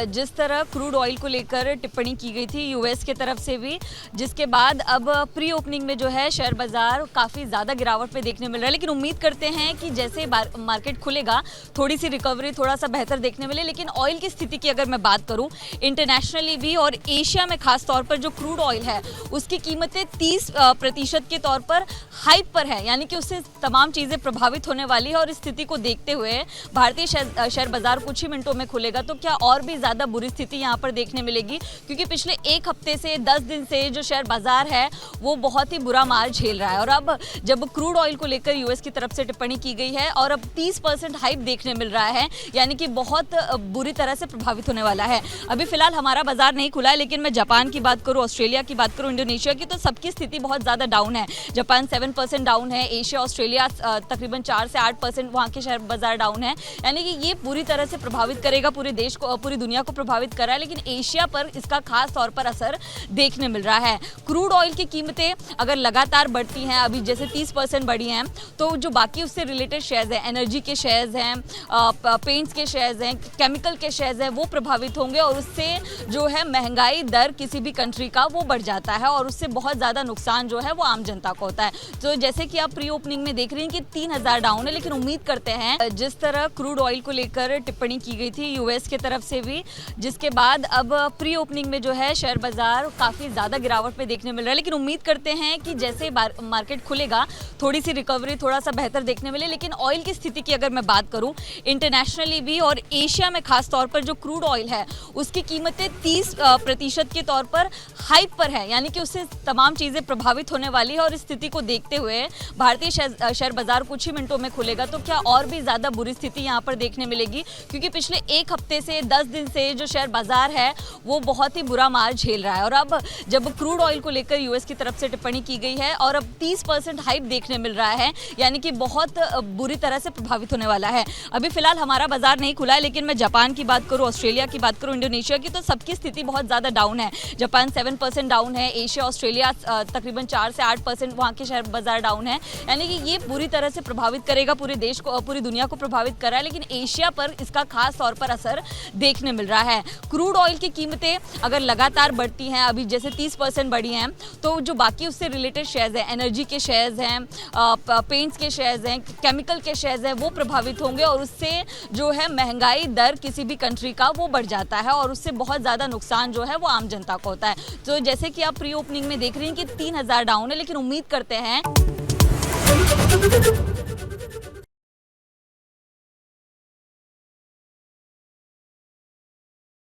जिस तरह crude oil को लेकर टिप्पणी की गई थी यूएस की तरफ से भी, जिसके बाद अब प्री ओपनिंग में जो है शेयर बाजार काफ़ी ज़्यादा गिरावट पे देखने मिल रहा है। लेकिन उम्मीद करते हैं कि जैसे मार्केट खुलेगा थोड़ी सी रिकवरी, थोड़ा सा बेहतर देखने मिले। लेकिन ऑयल की स्थिति की अगर मैं बात करूं इंटरनेशनली भी और एशिया में खास तौर पर जो क्रूड ऑयल है उसकी कीमतें 30% के तौर पर हाइप पर है, यानी कि उससे तमाम चीज़ें प्रभावित होने वाली है। और इस स्थिति को देखते हुए भारतीय शेयर बाजार कुछ ही मिनटों में खुलेगा तो क्या और भी ज़्यादा बुरी स्थिति यहाँ पर देखने मिलेगी, क्योंकि पिछले एक हफ्ते से 10 दिन से जो शेयर बाजार है वो बहुत ही बुरा मार झेल रहा है। और अब जब क्रूड ऑयल को लेकर यूएस की तरफ से टिप्पणी की गई है और अब 30% हाइप देखने मिल रहा है, यानी कि बहुत बुरी तरह से प्रभावित होने वाला है। अभी फिलहाल हमारा बाजार नहीं खुला है, लेकिन मैं जापान की बात करूँ, ऑस्ट्रेलिया की बात करूँ, इंडोनेशिया की, तो सबकी स्थिति बहुत ज़्यादा डाउन है। जापान 7% डाउन है, एशिया ऑस्ट्रेलिया तकरीबन 4 से 8% वहाँ के शेयर बाजार डाउन है। यानी कि ये पूरी तरह से प्रभावित करेगा पूरे देश को, पूरी दुनिया को प्रभावित कर रहा है। लेकिन एशिया पर इसका खास तौर पर असर देखने मिल रहा है। क्रूड ऑयल की कीमतें अगर लगातार बढ़ती हैं, अभी जैसे 30% बढ़ी हैं, तो जो बाकी उससे रिलेटेड शेयर्स हैं, एनर्जी के शेयर्स हैं, पेंट्स के शेयर्स हैं, केमिकल के शेयर्स हैं, वो प्रभावित होंगे। और उससे जो है महंगाई दर किसी भी कंट्री का वो बढ़ जाता है और उससे बहुत ज़्यादा नुकसान जो है वो आम जनता को होता है। तो जैसे कि आप प्री ओपनिंग में देख रहे हैं कि 3000 डाउन है, लेकिन उम्मीद करते हैं जिस तरह क्रूड ऑयल को लेकर टिप्पणी की गई थी यूएस की तरफ से भी, जिसके बाद अब प्री ओपनिंग में जो है शेयर बाजार काफ़ी ज़्यादा गिरावट पे देखने मिल रहा है। लेकिन उम्मीद करते हैं कि जैसे मार्केट खुलेगा थोड़ी सी रिकवरी, थोड़ा सा बेहतर देखने मिले। लेकिन ऑयल की स्थिति की अगर मैं बात करूं इंटरनेशनली भी और एशिया में खास तौर पर जो क्रूड ऑयल है उसकी कीमतें 30% के तौर पर हाइप पर है, यानी कि उससे तमाम चीज़ें प्रभावित होने वाली है। और इस स्थिति को देखते हुए भारतीय शेयर बाजार कुछ ही मिनटों में खुलेगा तो क्या और भी ज़्यादा बुरी स्थिति यहाँ पर देखने मिलेगी, क्योंकि पिछले एक हफ्ते से 10 दिन से जो शेयर बाजार है वो बहुत ही बुरा मार झेल रहा है। और अब जब क्रूड ऑयल को लेकर यूएस की तरफ से टिप्पणी की गई है और अब 30% हाइप देखने मिल रहा है, यानी कि बहुत बुरी तरह से प्रभावित होने वाला है। अभी फिलहाल हमारा बाजार नहीं खुला है, लेकिन मैं जापान की बात करूँ, ऑस्ट्रेलिया की बात करूँ, इंडोनेशिया की, तो सबकी स्थिति बहुत ज़्यादा डाउन है। जापान 7% डाउन है, एशिया ऑस्ट्रेलिया तकरीबन 4 से 8% वहाँ के शेयर बाजार डाउन है। यानी कि ये पूरी तरह से प्रभावित करेगा पूरे देश को, पूरी दुनिया को प्रभावित कर रहा है। लेकिन एशिया पर इसका खास तौर पर असर देखने मिल रहा है। क्रूड ऑयल की कीमतें अगर लगातार बढ़ती हैं, अभी जैसे 30% बढ़ी हैं, तो जो बाकी उससे रिलेटेड शेयर्स हैं, एनर्जी के शेयर्स हैं, पेंट्स के शेयर्स हैं, केमिकल के शेयर्स हैं, वो प्रभावित होंगे। और उससे जो है महंगाई दर किसी भी कंट्री का वो बढ़ जाता है और उससे बहुत ज़्यादा नुकसान जो है वो आम जनता को होता है। तो जैसे कि आप प्री ओपनिंग में देख रहे हैं कि 3000 डाउन है, लेकिन उम्मीद करते हैं